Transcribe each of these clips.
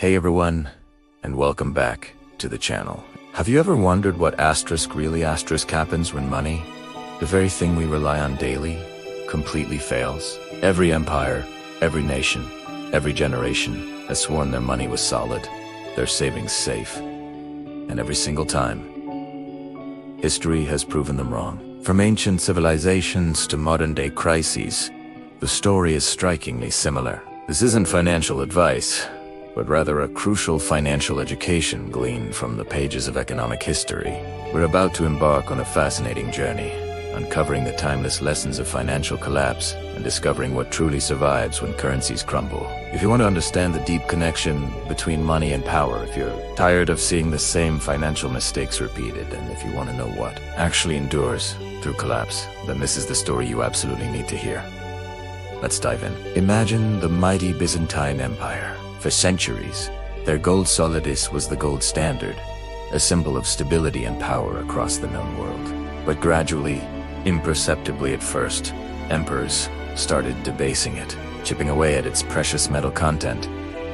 Hey everyone, and welcome back to the channel. Have you ever wondered what really happens when money, the very thing we rely on daily, completely fails? Every empire, every nation, every generation has sworn their money was solid, their savings safe. And every single time, history has proven them wrong. From ancient civilizations to modern-day crises, the story is strikingly similar. This isn't financial advice, but rather a crucial financial education gleaned from the pages of economic history. We're about to embark on a fascinating journey, uncovering the timeless lessons of financial collapse and discovering what truly survives when currencies crumble. If you want to understand the deep connection between money and power, if you're tired of seeing the same financial mistakes repeated, and if you want to know what actually endures through collapse, then this is the story you absolutely need to hear. Let's dive in. Imagine the mighty Byzantine Empire. For centuries, their gold solidus was the gold standard, a symbol of stability and power across the known world. But gradually, imperceptibly at first, emperors started debasing it, chipping away at its precious metal content,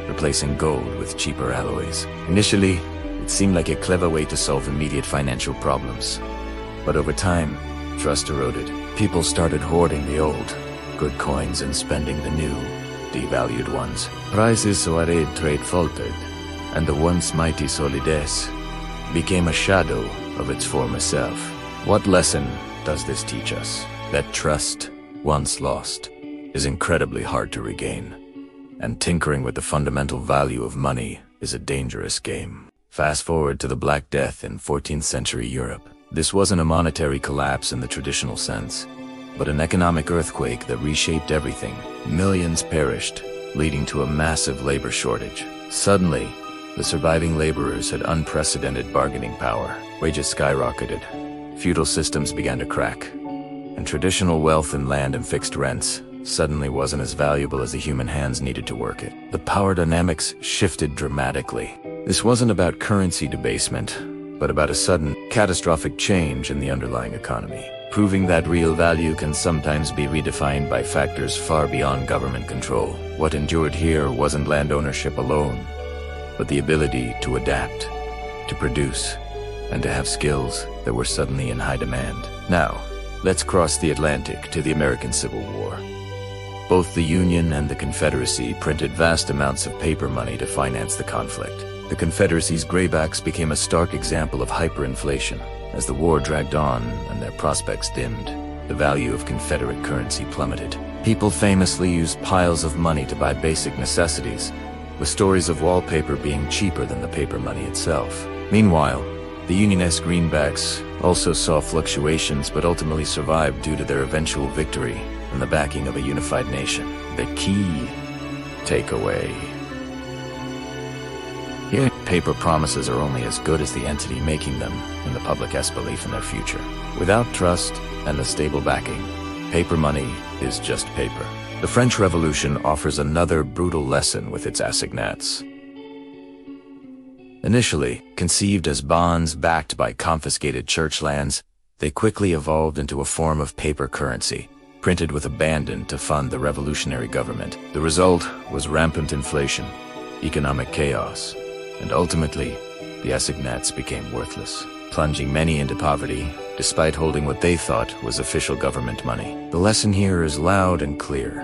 replacing gold with cheaper alloys. Initially, it seemed like a clever way to solve immediate financial problems. But over time, trust eroded. People started hoarding the old, good coins and spending the new, devalued ones. Prices soared, trade faltered, and the once mighty solidus became a shadow of its former self. What lesson does this teach us? That trust, once lost, is incredibly hard to regain, and tinkering with the fundamental value of money is a dangerous game. Fast forward to the Black Death in 14th century Europe. This wasn't a monetary collapse in the traditional sense, but an economic earthquake that reshaped everything. Millions perished, leading to a massive labor shortage. Suddenly, the surviving laborers had unprecedented bargaining power. Wages skyrocketed, feudal systems began to crack, and traditional wealth in land and fixed rents suddenly wasn't as valuable as the human hands needed to work it. The power dynamics shifted dramatically. This wasn't about currency debasement, but about a sudden, catastrophic change in the underlying economy, proving that real value can sometimes be redefined by factors far beyond government control. What endured here wasn't land ownership alone, but the ability to adapt, to produce, and to have skills that were suddenly in high demand. Now, let's cross the Atlantic to the American Civil War. Both the Union and the Confederacy printed vast amounts of paper money to finance the conflict. The Confederacy's graybacks became a stark example of hyperinflation. As the war dragged on and their prospects dimmed, the value of Confederate currency plummeted. People famously used piles of money to buy basic necessities, with stories of wallpaper being cheaper than the paper money itself. Meanwhile, the Unionist greenbacks also saw fluctuations but ultimately survived due to their eventual victory and the backing of a unified nation. The key takeaway. Here, paper promises are only as good as the entity making them, and the public's belief in their future. Without trust and a stable backing, paper money is just paper. The French Revolution offers another brutal lesson with its assignats. Initially, conceived as bonds backed by confiscated church lands, they quickly evolved into a form of paper currency, printed with abandon to fund the revolutionary government. The result was rampant inflation, economic chaos, and ultimately, the assignats became worthless, plunging many into poverty, despite holding what they thought was official government money. The lesson here is loud and clear.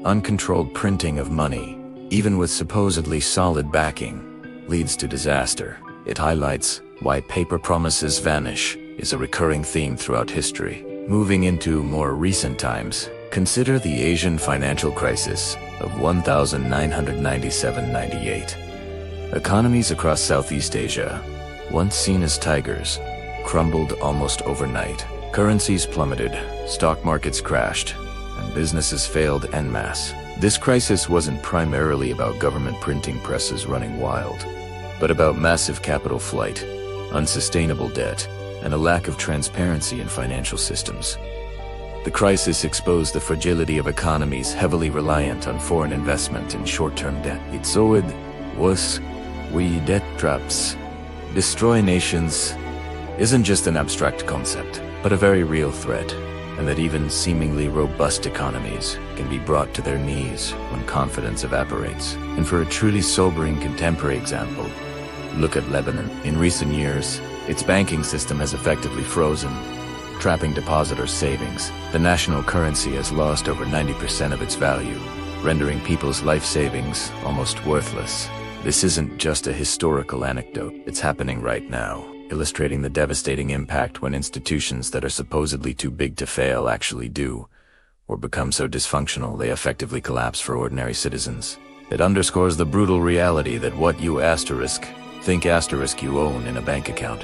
Uncontrolled printing of money, even with supposedly solid backing, leads to disaster. It highlights why paper promises vanish is a recurring theme throughout history. Moving into more recent times, consider the Asian financial crisis of 1997-98. Economies across Southeast Asia, once seen as tigers, crumbled almost overnight. Currencies plummeted, stock markets crashed, and businesses failed en masse. This crisis wasn't primarily about government printing presses running wild, but about massive capital flight, unsustainable debt, and a lack of transparency in financial systems. The crisis exposed the fragility of economies heavily reliant on foreign investment and short-term debt. It showed us we debt traps destroy nations isn't just an abstract concept, but a very real threat. and that even seemingly robust economies can be brought to their knees when confidence evaporates. And for a truly sobering contemporary example, look at Lebanon. In recent years, its banking system has effectively frozen, trapping depositors' savings. The national currency has lost over 90% of its value, rendering people's life savings almost worthless. This isn't just a historical anecdote, it's happening right now, illustrating the devastating impact when institutions that are supposedly too big to fail actually do, or become so dysfunctional they effectively collapse for ordinary citizens. It underscores the brutal reality that what you think you own in a bank account,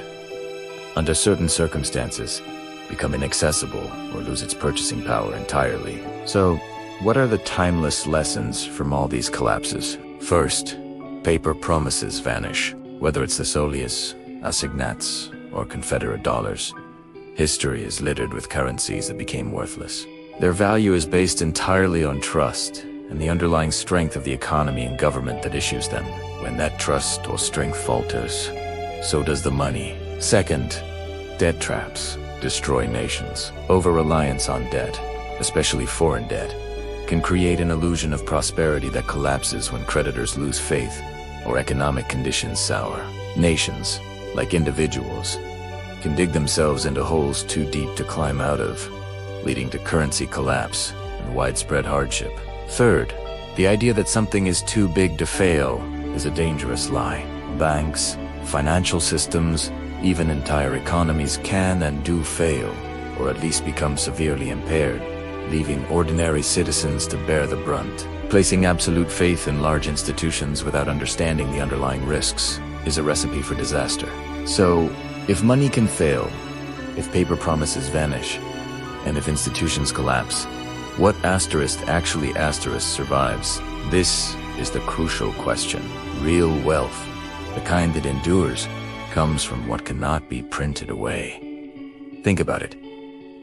under certain circumstances, become inaccessible or lose its purchasing power entirely. So, what are the timeless lessons from all these collapses? First, paper promises vanish, whether it's the soles, assignats, or Confederate dollars. History is littered with currencies that became worthless. Their value is based entirely on trust and the underlying strength of the economy and government that issues them. When that trust or strength falters, so does the money. Second, debt traps destroy nations. Over-reliance on debt, especially foreign debt, can create an illusion of prosperity that collapses when creditors lose faith or economic conditions sour. Nations, like individuals, can dig themselves into holes too deep to climb out of, leading to currency collapse and widespread hardship. Third, the idea that something is too big to fail is a dangerous lie. Banks, financial systems, even entire economies can and do fail, or at least become severely impaired, leaving ordinary citizens to bear the brunt. Placing absolute faith in large institutions without understanding the underlying risks is a recipe for disaster. So, if money can fail, if paper promises vanish, and if institutions collapse, what actually survives? This is the crucial question. Real wealth, the kind that endures, comes from what cannot be printed away. Think about it.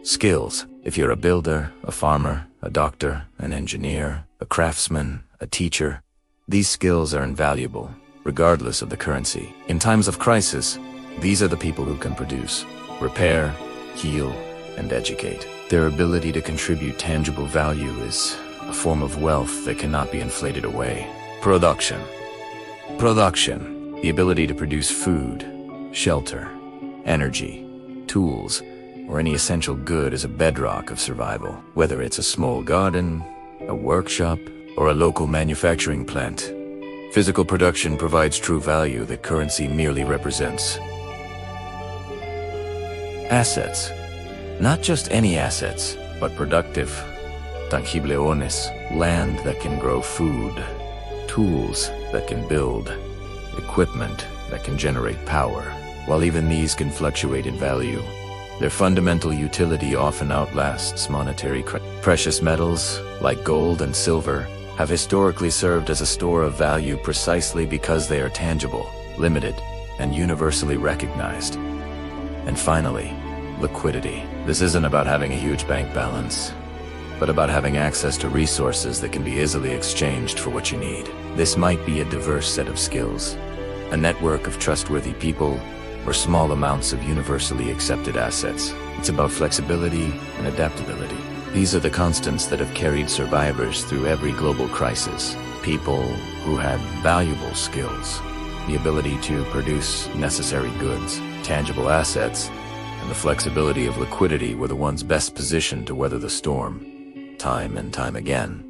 Skills. If you're a builder, a farmer, a doctor, an engineer, a craftsman, a teacher, these skills are invaluable, regardless of the currency. In times of crisis, these are the people who can produce, repair, heal, and educate. Their ability to contribute tangible value is a form of wealth that cannot be inflated away. Production. The ability to produce food, shelter, energy, tools, or any essential good is a bedrock of survival. Whether it's a small garden, a workshop, or a local manufacturing plant, physical production provides true value that currency merely represents. Assets. Not just any assets, but productive, tangibleones, land that can grow food, tools that can build, equipment that can generate power. While even these can fluctuate in value, their fundamental utility often outlasts monetary credit. Precious metals, like gold and silver, have historically served as a store of value precisely because they are tangible, limited, and universally recognized. And finally, liquidity. This isn't about having a huge bank balance, but about having access to resources that can be easily exchanged for what you need. This might be a diverse set of skills, a network of trustworthy people, or small amounts of universally accepted assets. It's about flexibility and adaptability. These are the constants that have carried survivors through every global crisis. People who had valuable skills, the ability to produce necessary goods, tangible assets, and the flexibility of liquidity were the ones best positioned to weather the storm, time and time again.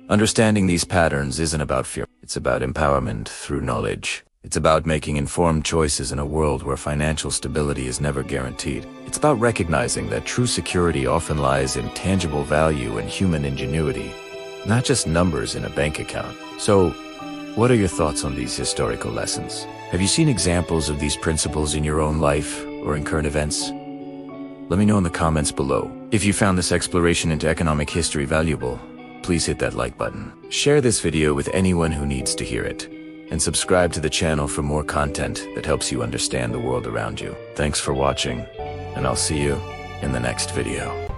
Understanding these patterns isn't about fear. It's about empowerment through knowledge. It's about making informed choices in a world where financial stability is never guaranteed. It's about recognizing that true security often lies in tangible value and human ingenuity, not just numbers in a bank account. So, what are your thoughts on these historical lessons? Have you seen examples of these principles in your own life or in current events? Let me know in the comments below. If you found this exploration into economic history valuable, please hit that like button. Share this video with anyone who needs to hear it, and subscribe to the channel for more content that helps you understand the world around you. Thanks for watching, and I'll see you in the next video.